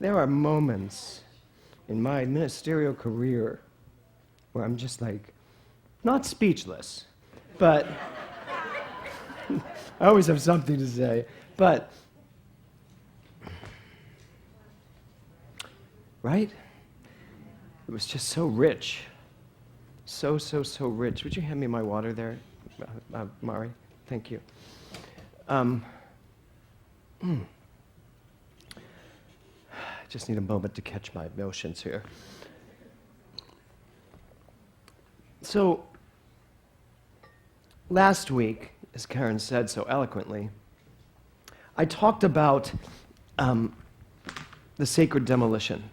There are moments in my ministerial career where I'm just like, not speechless, but I always have something to say, but, right? It was just so rich. So rich. Would you hand me my water there, Mari? Thank you. I just need a moment to catch my emotions here. So, last week, as Karen said so eloquently, I talked about the sacred demolition.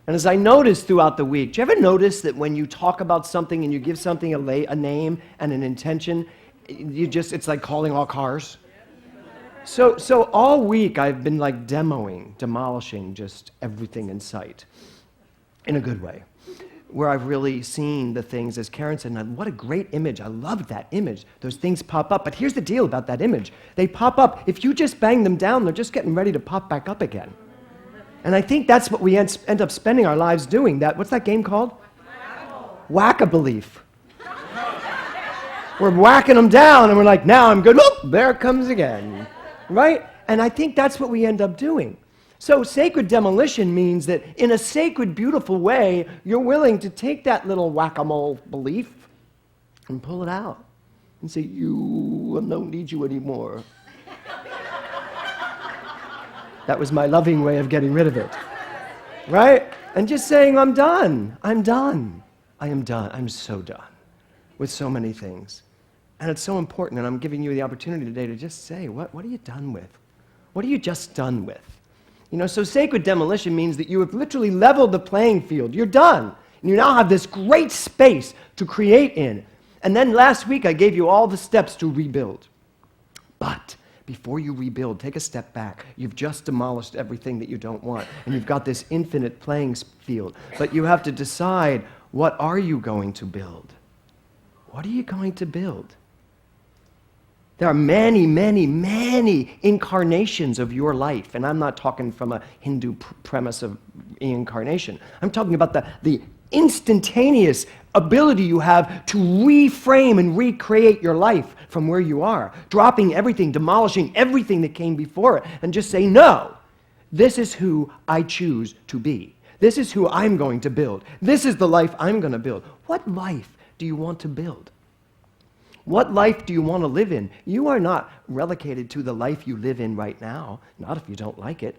And as I noticed throughout the week, do you ever notice that when you talk about something and you give something a name and an intention, it's like calling all cars? So all week I've been like demolishing just everything in sight, in a good way, where I've really seen the things, as Karen said, and what a great image. I loved that image. Those things pop up, but here's the deal about that image. They pop up. If you just bang them down, they're just getting ready to pop back up again. And I think that's what we end up spending our lives doing. What's that game called? Whack-a-belief. We're whacking them down, and we're like, now I'm good. Whoop, there it comes again. Right? And I think that's what we end up doing. So sacred demolition means that in a sacred, beautiful way, you're willing to take that little whack-a-mole belief and pull it out and say, I don't need you anymore. That was my loving way of getting rid of it. Right? And just saying, I'm done. I am done. I'm so done with so many things. And it's so important, and I'm giving you the opportunity today to just say, what are you done with? What are you just done with? So sacred demolition means that you have literally leveled the playing field. You're done. And you now have this great space to create in. And then last week I gave you all the steps to rebuild. But before you rebuild, take a step back. You've just demolished everything that you don't want, and you've got this infinite playing field. But you have to decide, what are you going to build? What are you going to build? There are many incarnations of your life, and I'm not talking from a Hindu premise of reincarnation. I'm talking about the instantaneous ability you have to reframe and recreate your life from where you are, dropping everything, demolishing everything that came before it, and just say, no, this is who I choose to be. This is who I'm going to build. This is the life I'm going to build. What life do you want to build? What life do you want to live in? You are not relegated to the life you live in right now, not if you don't like it,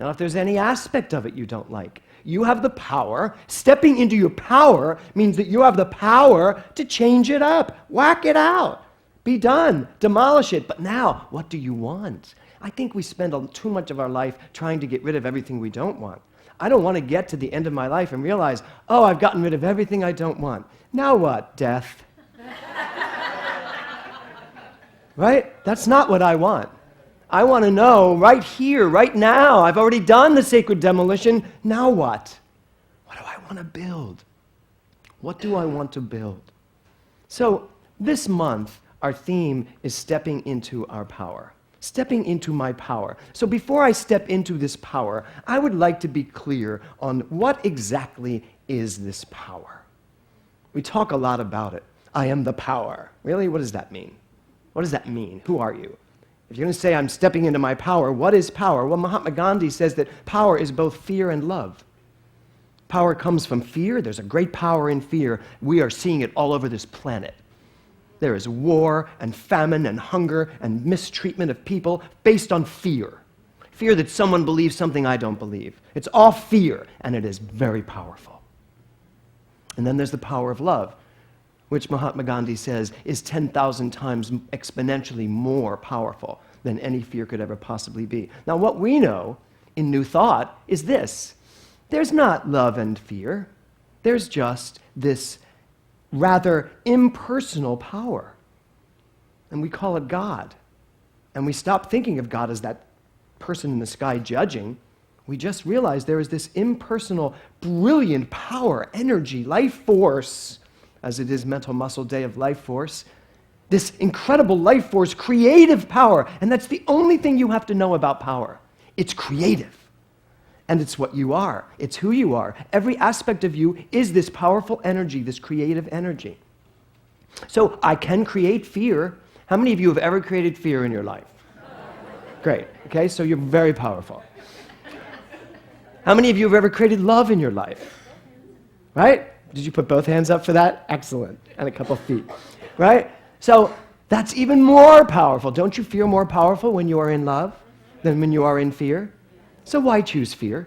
not if there's any aspect of it you don't like. You have the power. Stepping into your power means that you have the power to change it up, whack it out, be done, demolish it. But now, what do you want? I think we spend too much of our life trying to get rid of everything we don't want. I don't want to get to the end of my life and realize, I've gotten rid of everything I don't want. Now what? Death. Right? That's not what I want. I want to know right here, right now, I've already done the sacred demolition. Now what? What do I want to build? What do I want to build? So this month, our theme is stepping into our power. Stepping into my power. So before I step into this power, I would like to be clear on what exactly is this power. We talk a lot about it. I am the power. Really? What does that mean? What does that mean? Who are you? If you're going to say I'm stepping into my power, what is power? Well, Mahatma Gandhi says that power is both fear and love. Power comes from fear. There's a great power in fear. We are seeing it all over this planet. There is war and famine and hunger and mistreatment of people based on fear. Fear that someone believes something I don't believe. It's all fear, and it is very powerful. And then there's the power of love, which Mahatma Gandhi says is 10,000 times exponentially more powerful than any fear could ever possibly be. Now, what we know in New Thought is this. There's not love and fear. There's just this rather impersonal power. And we call it God. And we stop thinking of God as that person in the sky judging. We just realize there is this impersonal, brilliant power, energy, life force, as it is Mental Muscle Day of Life Force, this incredible life force, creative power. And that's the only thing you have to know about power. It's creative. And it's what you are. It's who you are. Every aspect of you is this powerful energy, this creative energy. So I can create fear. How many of you have ever created fear in your life? Great. Okay, so you're very powerful. How many of you have ever created love in your life? Right? Did you put both hands up for that? Excellent. And a couple feet. Right? So that's even more powerful. Don't you feel more powerful when you are in love than when you are in fear? So why choose fear?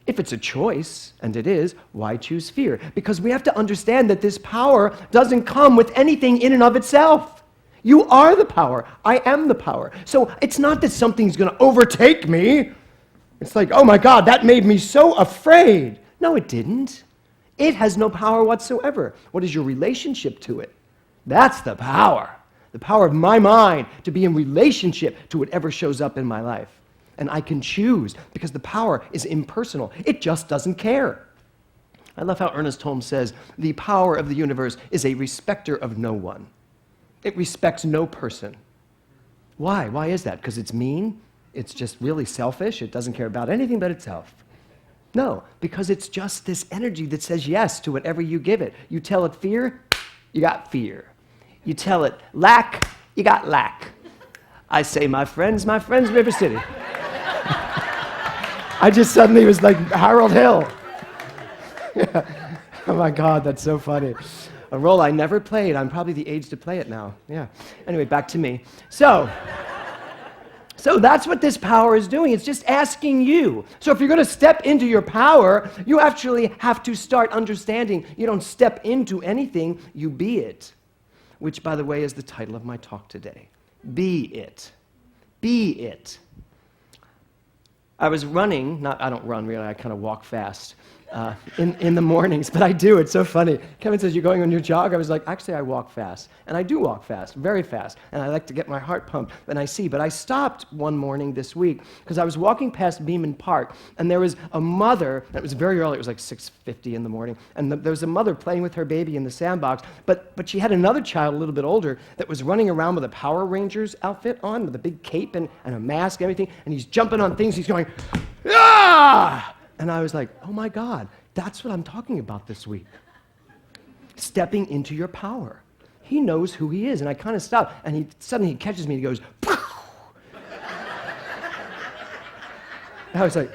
If it's a choice, and it is, why choose fear? Because we have to understand that this power doesn't come with anything in and of itself. You are the power. I am the power. So it's not that something's going to overtake me. It's like, oh my God, that made me so afraid. No, it didn't. It has no power whatsoever. What is your relationship to it? That's the power. The power of my mind to be in relationship to whatever shows up in my life. And I can choose because the power is impersonal. It just doesn't care. I love how Ernest Holmes says, the power of the universe is a respecter of no one. It respects no person. Why? Why is that? Because it's mean? It's just really selfish? It doesn't care about anything but itself? No, because it's just this energy that says yes to whatever you give it. You tell it fear, you got fear. You tell it lack, you got lack. I say, my friends, River City. I just suddenly was like Harold Hill. Yeah. Oh my God, that's so funny. A role I never played. I'm probably the age to play it now. Yeah. Anyway, back to me. So that's what this power is doing. It's just asking you. So if you're going to step into your power, you actually have to start understanding you don't step into anything, you be it. Which, by the way, is the title of my talk today. Be it. Be it. I was running, I don't run really, I kind of walk fast in the mornings, but I do, it's so funny. Kevin says, you're going on your jog? I was like, actually I walk fast, and I do walk fast, very fast, and I like to get my heart pumped, but I stopped one morning this week, because I was walking past Beeman Park, and there was a mother, and it was very early, it was like 6:50 in the morning, and there was a mother playing with her baby in the sandbox, but she had another child a little bit older that was running around with a Power Rangers outfit on, with a big cape and a mask and everything, and he's jumping on things, he's going, ah! And I was like, oh my God, that's what I'm talking about this week. Stepping into your power. He knows who he is. And I kind of stopped, and he suddenly catches me and he goes, pow! And I was like,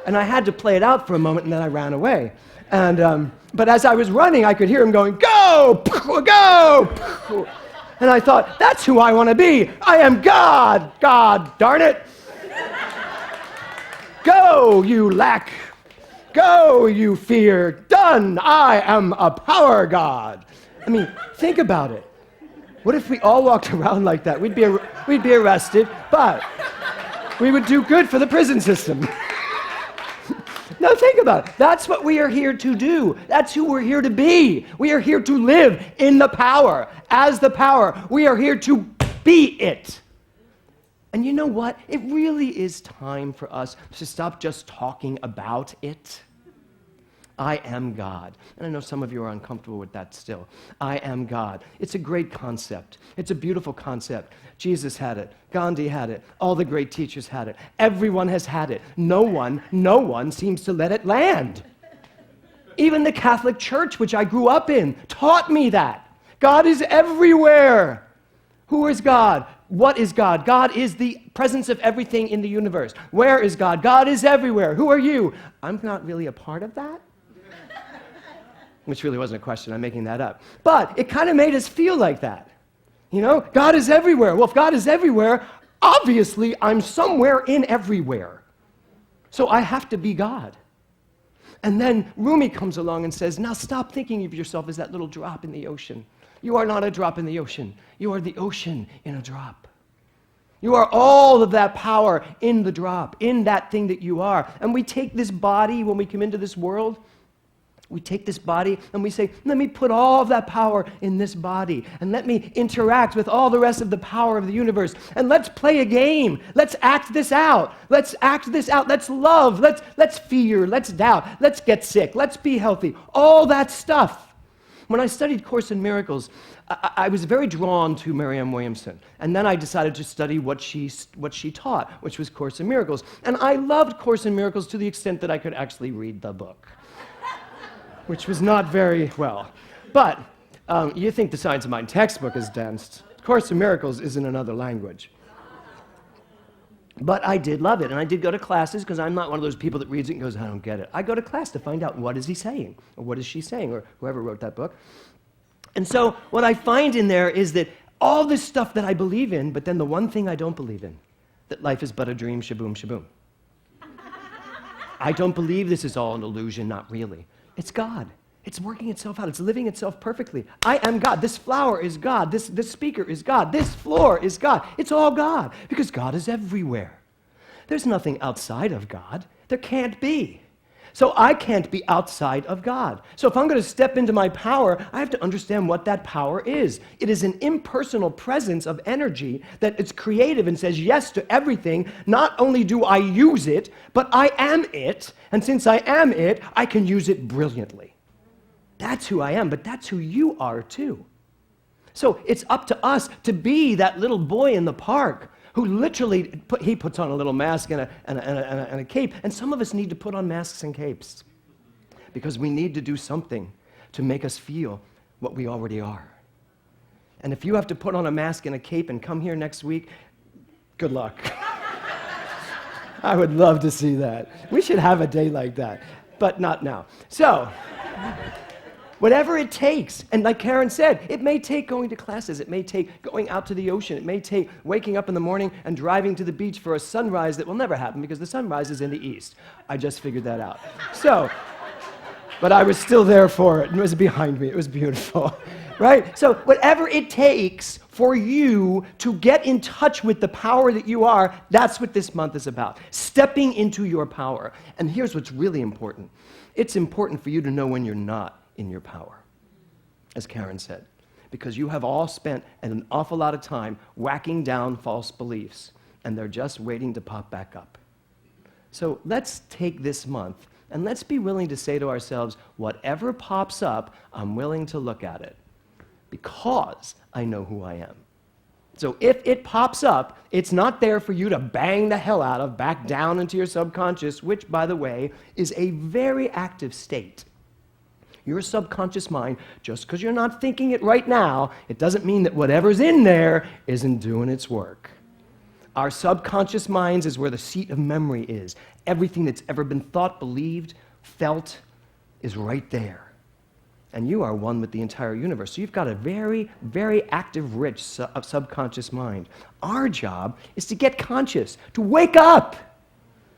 and I had to play it out for a moment, and then I ran away. And but as I was running, I could hear him going, go, go. And I thought, that's who I want to be. I am God. God darn it. Go, you lack. Go, you fear. Done. I am a power God. I mean, think about it. What if we all walked around like that? We'd be arrested, but we would do good for the prison system. No, think about it. That's what we are here to do. That's who we're here to be. We are here to live in the power. As the power, we are here to be it. And you know what? It really is time for us to stop just talking about it. I am God. And I know some of you are uncomfortable with that still. I am God. It's a great concept. It's a beautiful concept. Jesus had it. Gandhi had it. All the great teachers had it. Everyone has had it. No one seems to let it land. Even the Catholic Church, which I grew up in, taught me that. God is everywhere. Who is God? What is God? God is the presence of everything in the universe. Where is God? God is everywhere. Who are you? I'm not really a part of that. Which really wasn't a question. I'm making that up. But it kind of made us feel like that. You know, God is everywhere. Well, if God is everywhere, obviously I'm somewhere in everywhere. So I have to be God. And then Rumi comes along and says, now stop thinking of yourself as that little drop in the ocean. You are not a drop in the ocean. You are the ocean in a drop. You are all of that power in the drop, in that thing that you are. And we take this body when we come into this world. We take this body and we say, let me put all of that power in this body and let me interact with all the rest of the power of the universe. And let's play a game. Let's act this out. Let's act this out. Let's love. Let's fear. Let's doubt. Let's get sick. Let's be healthy. All that stuff. When I studied Course in Miracles, I was very drawn to Marianne Williamson. And then I decided to study what she taught, which was Course in Miracles. And I loved Course in Miracles to the extent that I could actually read the book, which was not very well. But you think the Science of Mind textbook is dense. Course in Miracles is in another language. But I did love it, and I did go to classes, because I'm not one of those people that reads it and goes, I don't get it. I go to class to find out what is he saying, or what is she saying, or whoever wrote that book. And so what I find in there is that all this stuff that I believe in, but then the one thing I don't believe in, that life is but a dream, shaboom, shaboom. I don't believe this is all an illusion, not really. It's God. It's working itself out. It's living itself perfectly. I am God. This flower is God. This speaker is God. This floor is God. It's all God, because God is everywhere. There's nothing outside of God. There can't be. So I can't be outside of God. So if I'm going to step into my power, I have to understand what that power is. It is an impersonal presence of energy that is creative and says yes to everything. Not only do I use it, but I am it. And since I am it, I can use it brilliantly. That's who I am, but that's who you are too. So it's up to us to be that little boy in the park who literally, puts on a little mask and a cape, and some of us need to put on masks and capes because we need to do something to make us feel what we already are. And if you have to put on a mask and a cape and come here next week, good luck. I would love to see that. We should have a day like that, but not now. So, whatever it takes, and like Karen said, it may take going to classes, it may take going out to the ocean, it may take waking up in the morning and driving to the beach for a sunrise that will never happen because the sunrise is in the east. I just figured that out. So, but I was still there for it, and it was behind me. It was beautiful, right? So whatever it takes for you to get in touch with the power that you are, that's what this month is about, stepping into your power. And here's what's really important. It's important for you to know when you're not in your power, as Karen said, because you have all spent an awful lot of time whacking down false beliefs, and they're just waiting to pop back up. So let's take this month, and let's be willing to say to ourselves, whatever pops up, I'm willing to look at it, because I know who I am. So if it pops up, it's not there for you to bang the hell out of, back down into your subconscious, which, by the way, is a very active state. Your subconscious mind, just because you're not thinking it right now, it doesn't mean that whatever's in there isn't doing its work. Our subconscious minds is where the seat of memory is. Everything that's ever been thought, believed, felt is right there. And you are one with the entire universe. So you've got a very, very active, rich subconscious mind. Our job is to get conscious, to wake up,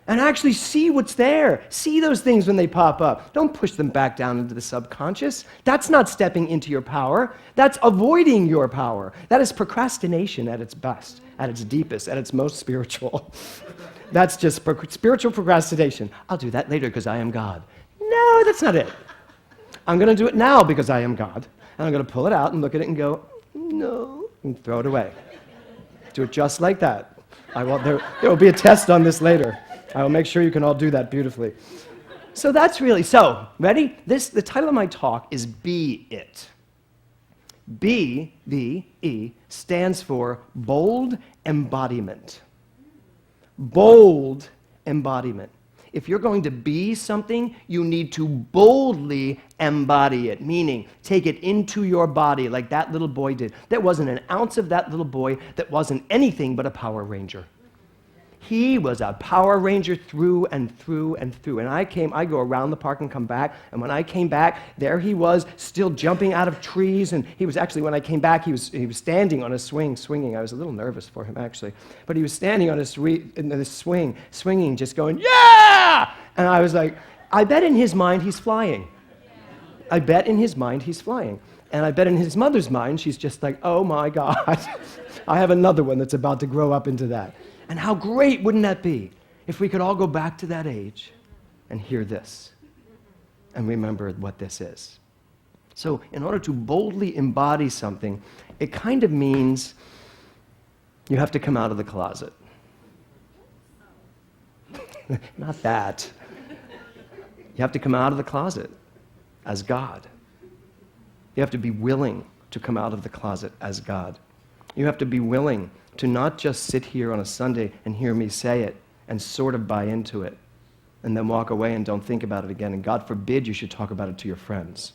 and actually see what's there. See those things when they pop up. Don't push them back down into the subconscious. That's not stepping into your power. That's avoiding your power. That is procrastination at its best, at its deepest, at its most spiritual. That's just spiritual procrastination. I'll do that later because I am God. No, that's not it. I'm going to do it now because I am God. And I'm going to pull it out and look at it and go, no, and throw it away. Do it just like that. There will be a test on this later. I will make sure you can all do that beautifully. So that's really, ready? The title of my talk is Be It. B-E stands for bold embodiment. Bold embodiment. If you're going to be something, you need to boldly embody it, meaning take it into your body like that little boy did. There wasn't an ounce of that little boy that wasn't anything but a Power Ranger. He was a Power Ranger through and through and through. And I go around the park and come back, and when I came back, there he was, still jumping out of trees, and he was actually, when I came back, he was standing on a swing, swinging. I was a little nervous for him, actually. But he was standing on a swing, swinging, just going, yeah! And I was like, I bet in his mind he's flying. I bet in his mind he's flying. And I bet in his mother's mind, she's just like, oh my God, I have another one that's about to grow up into that. And how great wouldn't that be if we could all go back to that age and hear this and remember what this is. So in order to boldly embody something, it kind of means you have to come out of the closet. Not that. You have to come out of the closet as God. You have to be willing to come out of the closet as God. You have to be willing to not just sit here on a Sunday and hear me say it and sort of buy into it and then walk away and don't think about it again. And God forbid you should talk about it to your friends.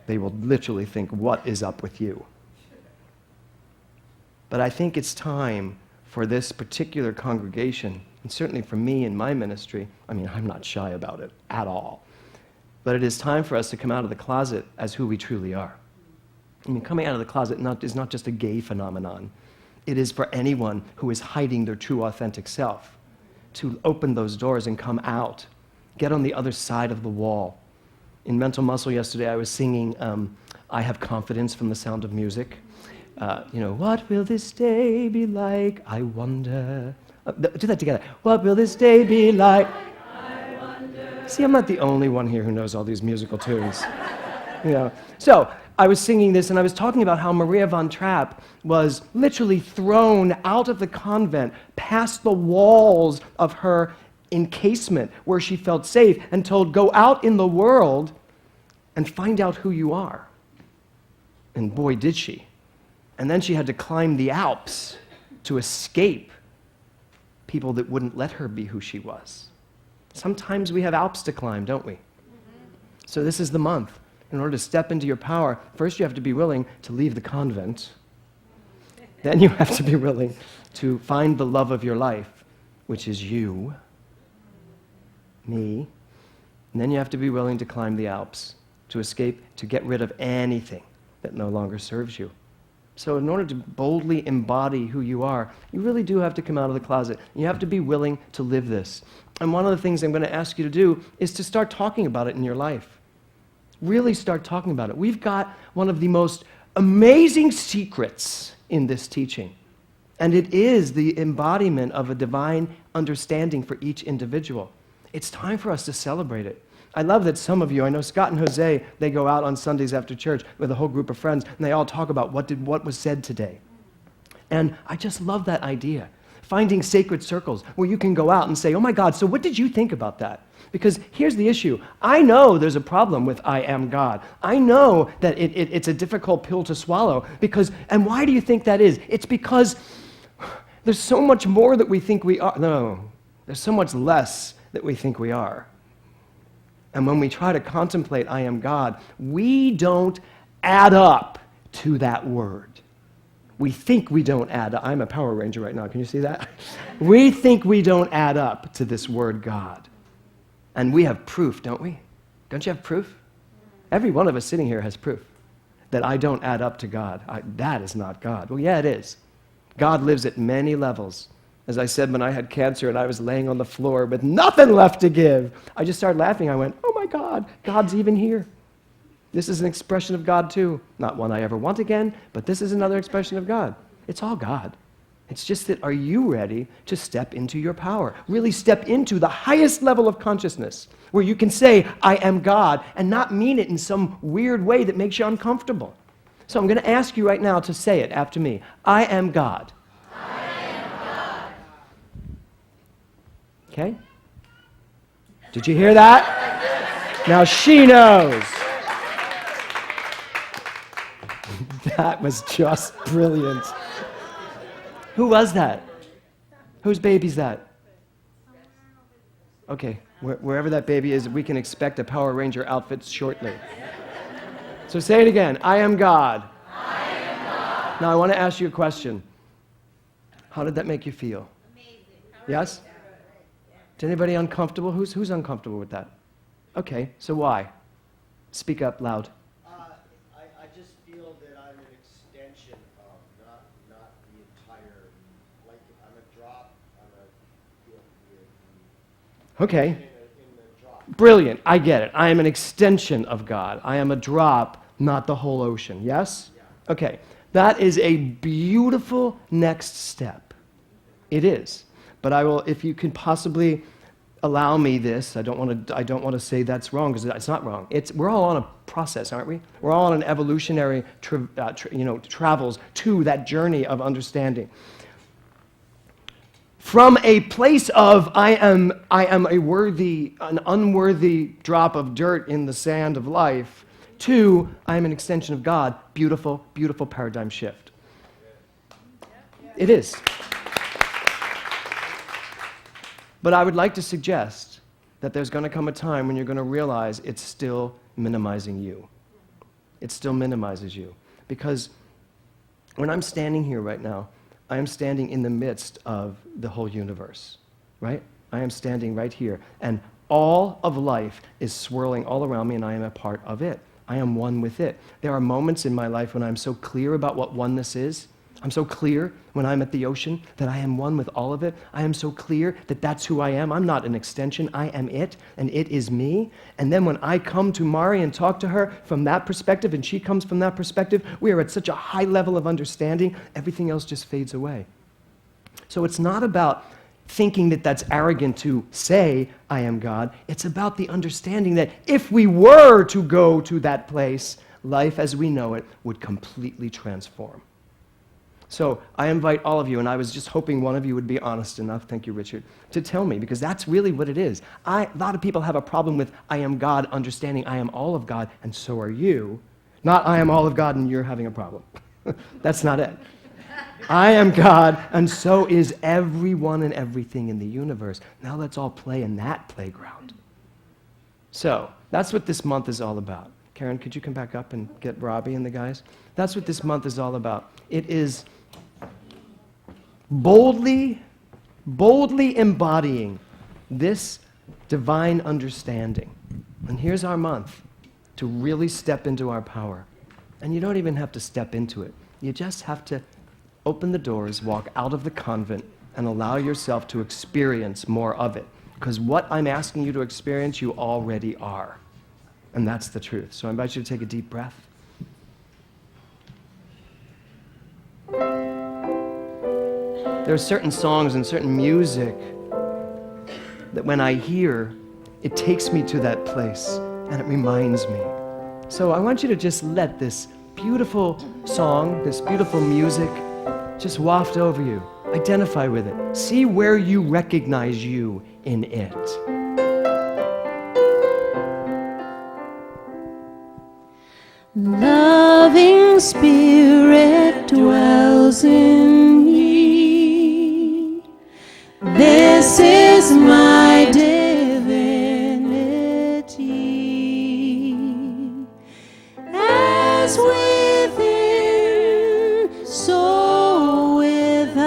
They will literally think, what is up with you? But I think it's time for this particular congregation, and certainly for me in my ministry, I mean, I'm not shy about it at all, but it is time for us to come out of the closet as who we truly are. I mean, coming out of the closet is not just a gay phenomenon. It is for anyone who is hiding their true, authentic self to open those doors and come out, get on the other side of the wall. In Mental Muscle yesterday, I was singing I Have Confidence from The Sound of Music. What will this day be like? I wonder. Do that together. What will this day be like? I wonder. See, I'm not the only one here who knows all these musical tunes. So I was singing this, and I was talking about how Maria von Trapp was literally thrown out of the convent, past the walls of her encasement where she felt safe, and told, go out in the world and find out who you are. And boy, did she. And then she had to climb the Alps to escape people that wouldn't let her be who she was. Sometimes we have Alps to climb, don't we? So this is the month. In order to step into your power, first you have to be willing to leave the convent. Then you have to be willing to find the love of your life, which is you, me. And then you have to be willing to climb the Alps, to escape, to get rid of anything that no longer serves you. So in order to boldly embody who you are, you really do have to come out of the closet. You have to be willing to live this. And one of the things I'm going to ask you to do is to start talking about it in your life. Really start talking about it. We've got one of the most amazing secrets in this teaching. And it is the embodiment of a divine understanding for each individual. It's time for us to celebrate it. I love that some of you, I know Scott and Jose, they go out on Sundays after church with a whole group of friends, and they all talk about what was said today. And I just love that idea. Finding sacred circles where you can go out and say, oh my God, so what did you think about that? Because here's the issue. I know there's a problem with I am God. I know that it's a difficult pill to swallow and why do you think that is? It's because there's so much more that we think we are. No, there's so much less that we think we are. And when we try to contemplate I am God, we don't add up to that word. We think we don't add up. I'm a Power Ranger right now. Can you see that? We think we don't add up to this word God. And we have proof, don't we? Don't you have proof? Every one of us sitting here has proof that I don't add up to God. That is not God. Well, yeah, it is. God lives at many levels. As I said, when I had cancer and I was laying on the floor with nothing left to give, I just started laughing. I went, oh my God, God's even here. This is an expression of God too. Not one I ever want again, but this is another expression of God. It's all God. It's just that, are you ready to step into your power? Really step into the highest level of consciousness where you can say, I am God, and not mean it in some weird way that makes you uncomfortable. So I'm going to ask you right now to say it after me. I am God. I am God. Okay? Did you hear that? Now she knows. That was just brilliant. Who was that? Whose baby's that? Okay, wherever that baby is, we can expect a Power Ranger outfit shortly. So say it again. I am God. I am God. Now I want to ask you a question. How did that make you feel? Amazing. Yes? Is anybody uncomfortable? Who's uncomfortable with that? Okay, so why? Speak up loud. I just feel that I'm an extension of, not the entire, like I'm a drop, Okay. in the drop. Brilliant. I get it. I am an extension of God. I am a drop, not the whole ocean. Yes? Yeah. Okay. That is a beautiful next step. It is. But I will, if you can possibly allow me this, I don't want to say that's wrong, because it's not wrong. We're all on a process, aren't we? We're all on an evolutionary travels to that journey of understanding. From a place of I am an unworthy drop of dirt in the sand of life, to I am an extension of God. Beautiful, beautiful paradigm shift. It is. But I would like to suggest that there's going to come a time when you're going to realize it's still minimizing you. It still minimizes you. Because when I'm standing here right now, I am standing in the midst of the whole universe, right? I am standing right here. And all of life is swirling all around me, and I am a part of it. I am one with it. There are moments in my life when I'm so clear about what oneness is. I'm so clear when I'm at the ocean that I am one with all of it. I am so clear that that's who I am. I'm not an extension. I am it, and it is me. And then when I come to Mari and talk to her from that perspective, and she comes from that perspective, we are at such a high level of understanding, everything else just fades away. So it's not about thinking that that's arrogant to say, I am God. It's about the understanding that if we were to go to that place, life as we know it would completely transform. So I invite all of you, and I was just hoping one of you would be honest enough, thank you, Richard, to tell me, because that's really what it is. A lot of people have a problem with I am God, understanding I am all of God, and so are you. Not I am all of God and you're having a problem. That's not it. I am God, and so is everyone and everything in the universe. Now let's all play in that playground. So that's what this month is all about. Karen, could you come back up and get Robbie and the guys? That's what this month is all about. It is boldly embodying this divine understanding. And here's our month to really step into our power. And you don't even have to step into it. You just have to open the doors, walk out of the convent, and allow yourself to experience more of it. Because what I'm asking you to experience, you already are. And that's the truth. So I invite you to take a deep breath. There are certain songs and certain music that when I hear, it takes me to that place and it reminds me. So I want you to just let this beautiful song, this beautiful music, just waft over you. Identify with it. See where you recognize you in it. Loving Spirit dwells in me. This is my divinity. As within, so without.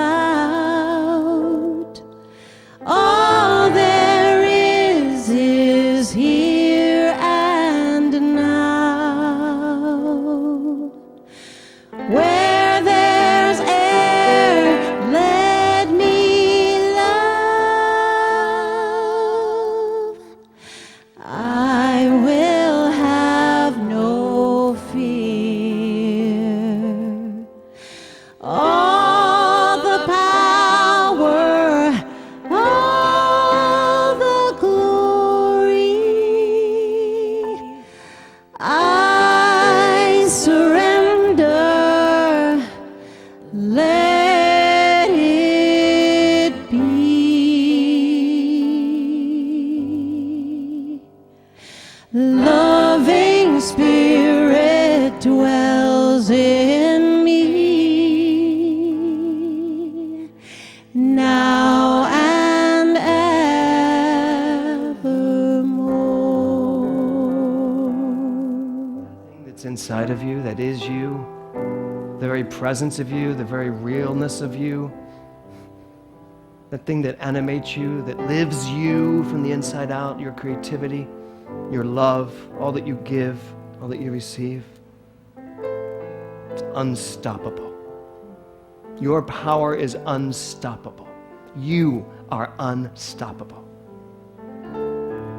All there is here and now. Where there's air, let me love. I will have no fear. All the power, all the glory, I surrender. Let it be. Loving Spirit dwells in me, now and evermore. That's inside of you, that is you, the very presence of you, the very realness of you, that thing that animates you, that lives you from the inside out, your creativity, your love, all that you give, all that you receive. It's unstoppable. Your power is unstoppable. You are unstoppable.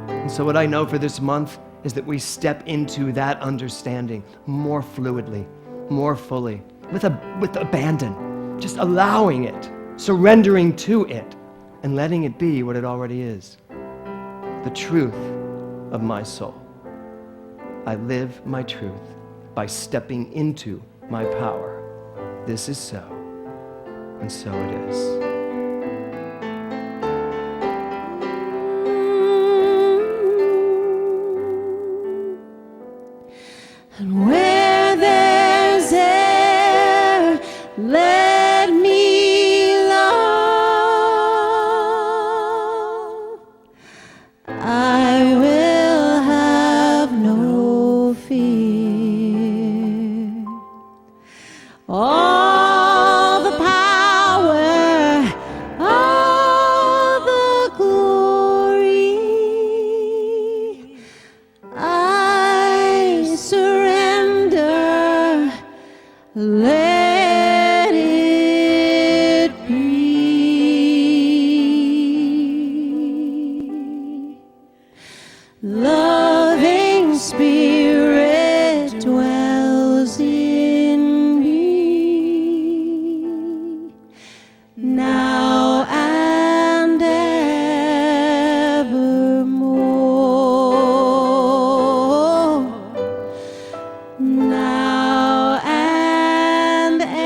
And so what I know for this month is that we step into that understanding more fluidly, more fully, with abandon, just allowing it, surrendering to it, and letting it be what it already is, the truth of my soul. I live my truth by stepping into my power. This is so, and so it is. loving Spirit dwells in me, now and evermore, now and evermore.